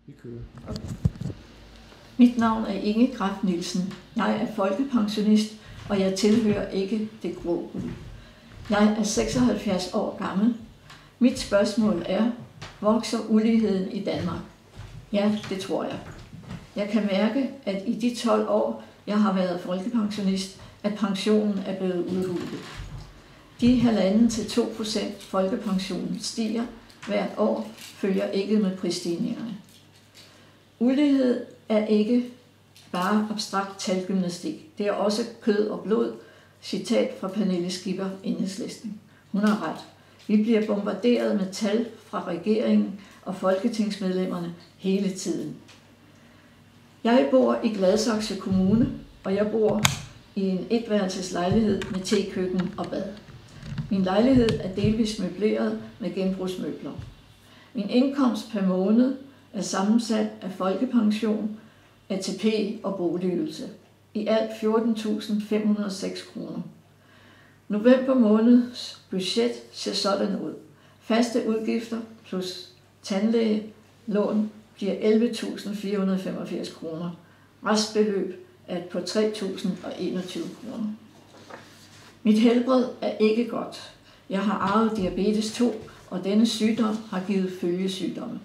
Vi kører. Okay. Mit navn er Inge Kraft Nielsen. Jeg er folkepensionist, og jeg tilhører ikke det grå guld. Jeg er 76 år gammel. Mit spørgsmål er, vokser uligheden i Danmark? Ja, det tror jeg. Jeg kan mærke, at i de 12 år, jeg har været folkepensionist, at pensionen er blevet udhulet. De 1,5-2% folkepensionen stiger hvert år, følger ikke med prisstigningerne. Ulighed er ikke bare abstrakt talgymnastik. Det er også kød og blod. Citat fra Pernille Skipper, Enhedslisten. Hun har ret. Vi bliver bombarderet med tal fra regeringen og folketingsmedlemmerne hele tiden. Jeg bor i Gladsaxe Kommune, og jeg bor i en etværelseslejlighed med tekøkken og bad. Min lejlighed er delvis møbleret med genbrugsmøbler. Min indkomst per måned er sammensat af folkepension, ATP og boligydelse. I alt 14.506 kroner. November måneds budget ser sådan ud. Faste udgifter plus tandlægelån bliver 11.485 kroner. Restbeløb er på 3.021 kroner. Mit helbred er ikke godt. Jeg har arvet diabetes 2, og denne sygdom har givet følgesygdomme.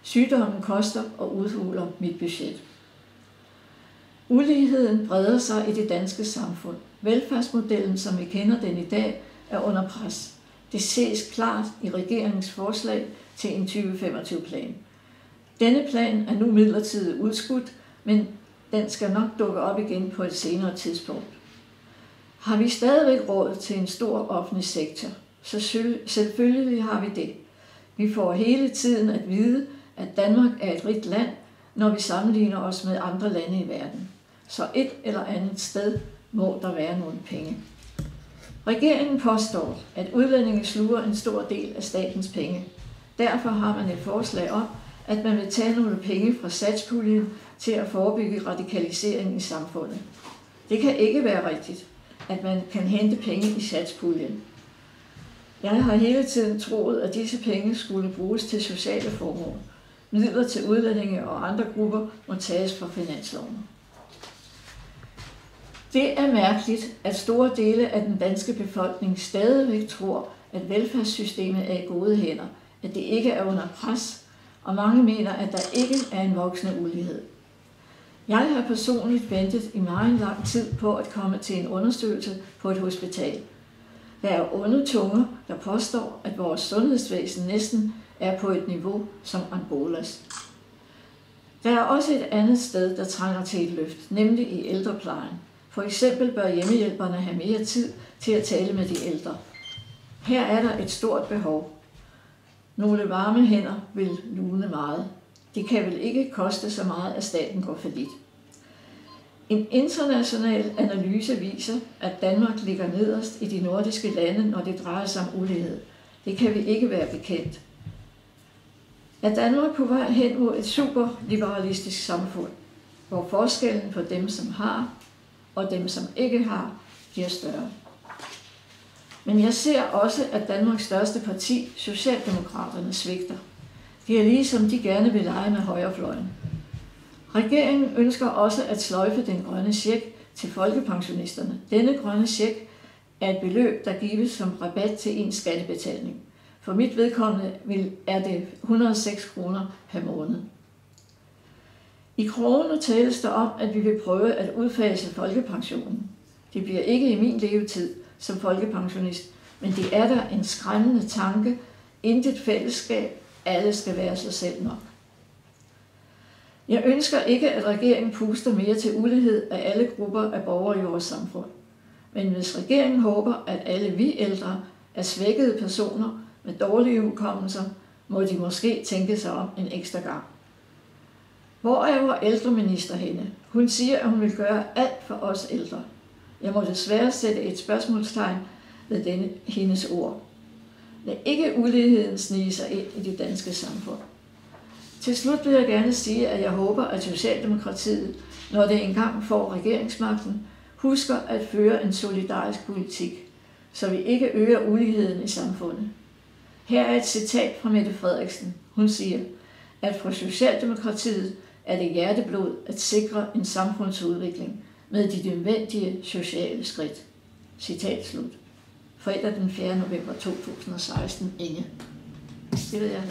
Sygdommen koster og udhuler mit budget. Uligheden breder sig i det danske samfund. Velfærdsmodellen, som vi kender den i dag, er under pres. Det ses klart i regeringens forslag til en 2025-plan. Denne plan er nu midlertidigt udskudt, men den skal nok dukke op igen på et senere tidspunkt. Har vi stadigvæk råd til en stor offentlig sektor? Så selvfølgelig har vi det. Vi får hele tiden at vide, at Danmark er et rigt land, når vi sammenligner os med andre lande i verden. Så et eller andet sted må der være nogle penge. Regeringen påstår, at udlændinge sluger en stor del af statens penge. Derfor har man et forslag om, at man vil tage nogle penge fra satspuljen til at forebygge radikalisering i samfundet. Det kan ikke være rigtigt, at man kan hente penge i satspuljen. Jeg har hele tiden troet, at disse penge skulle bruges til sociale formål. Midler til udlændinge og andre grupper må tages fra finansloven. Det er mærkeligt, at store dele af den danske befolkning stadigvæk tror, at velfærdssystemet er i gode hænder, at det ikke er under pres, og mange mener, at der ikke er en voksende ulighed. Jeg har personligt ventet i meget lang tid på at komme til en undersøgelse på et hospital. Der er onde tunger, der påstår, at vores sundhedsvæsen næsten er på et niveau som Angolas. Der er også et andet sted, der trænger til et løft, nemlig i ældreplejen. For eksempel bør hjemmehjælperne have mere tid til at tale med de ældre. Her er der et stort behov. Nogle varme hænder vil lune meget. Det kan vel ikke koste så meget, at staten går fallit. En international analyse viser, at Danmark ligger nederst i de nordiske lande, når det drejer sig om ulighed. Det kan vi ikke være bekendt. Er Danmark på vej hen mod et superliberalistisk samfund, hvor forskellen på dem, som har, og dem, som ikke har, bliver større. Men jeg ser også, at Danmarks største parti, Socialdemokraterne, svigter. Det er ligesom de gerne vil lege med højrefløjen. Regeringen ønsker også at sløjfe den grønne check til folkepensionisterne. Denne grønne check er et beløb, der gives som rabat til ens skattebetaling. For mit vedkommende er det 106 kroner per måned. I kroner tales der om, at vi vil prøve at udfase folkepensionen. Det bliver ikke i min levetid som folkepensionist, men det er der en skræmmende tanke. Intet fællesskab, alle skal være sig selv nok. Jeg ønsker ikke, at regeringen puster mere til ulighed af alle grupper af borgere i vores samfund. Men hvis regeringen håber, at alle vi ældre er svækkede personer med dårlige hukommelser, må de måske tænke sig om en ekstra gang. Hvor er vores ældreminister henne? Hun siger, at hun vil gøre alt for os ældre. Jeg må desværre sætte et spørgsmålstegn ved hendes ord. Lad ikke uligheden snige sig ind i det danske samfund. Til slut vil jeg gerne sige, at jeg håber, at Socialdemokratiet, når det engang får regeringsmagten, husker at føre en solidarisk politik, så vi ikke øger uligheden i samfundet. Her er et citat fra Mette Frederiksen. Hun siger, at for Socialdemokratiet er det hjerteblod at sikre en samfundsudvikling med de nødvendige sociale skridt. Citat slut. Fredag den 4. november 2016. Inge. Det ved jeg.